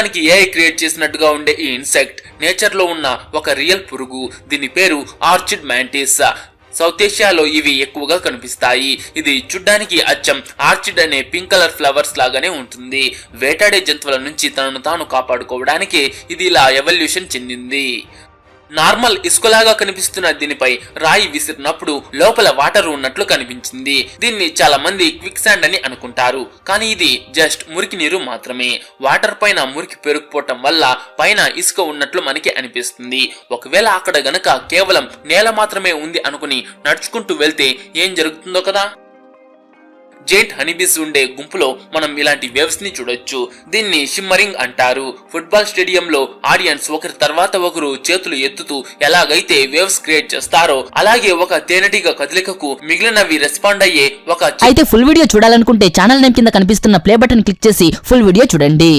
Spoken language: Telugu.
చూడ్డానికి ఏఐ క్రియేట్ చేసినట్టుగా ఉండే ఈ ఇన్సెక్ట్ నేచర్ లో ఉన్న ఒక రియల్ పురుగు. దీని పేరు ఆర్చిడ్ మ్యాంటిస్. సౌత్ ఏషియాలో ఇవి ఎక్కువగా కనిపిస్తాయి. ఇది చూడ్డానికి అచ్చం ఆర్చిడ్ అనే పింక్ కలర్ ఫ్లవర్స్ లాగానే ఉంటుంది. వేటాడే జంతువుల నుంచి తనను తాను కాపాడుకోవడానికి ఇది ఇలా ఎవల్యూషన్ చెందింది. నార్మల్ ఇసుకలాగా కనిపిస్తున్న దీనిపై రాయి విసిరినప్పుడు లోపల వాటర్ ఉన్నట్లు కనిపించింది. దీన్ని చాలా మంది క్విక్ శాండ్ అని అనుకుంటారు, కానీ ఇది జస్ట్ మురికి నీరు మాత్రమే. వాటర్ పైన మురికి పెరుగుపోవటం వల్ల పైన ఇసుక ఉన్నట్లు మనకి అనిపిస్తుంది. ఒకవేళ అక్కడ గనక కేవలం నేల మాత్రమే ఉంది అనుకుని నడుచుకుంటూ వెళ్తే ఏం జరుగుతుందో కదా. జైంట్ హనీబీస్ ఉండే గుంపులో మనం ఇలాంటి వేవ్స్ ని చూడొచ్చు. దీన్ని షిమ్మరింగ్ అంటారు. ఫుట్బాల్ స్టేడియంలో ఆడియన్స్ ఒకరి తర్వాత ఒకరు చేతులు ఎత్తుతూ ఎలాగైతే వేవ్స్ క్రియేట్ చేస్తారో అలాగే ఒక తేనెటీగ కదలికకు మిగిలినవి రెస్పాండ్ అయ్యే ఒక. అయితే ఫుల్ వీడియో చూడాలనుకుంటే ఛానల్ నేమ్ కింద కనిపిస్తున్న ప్లే బటన్ క్లిక్ చేసి ఫుల్ వీడియో చూడండి.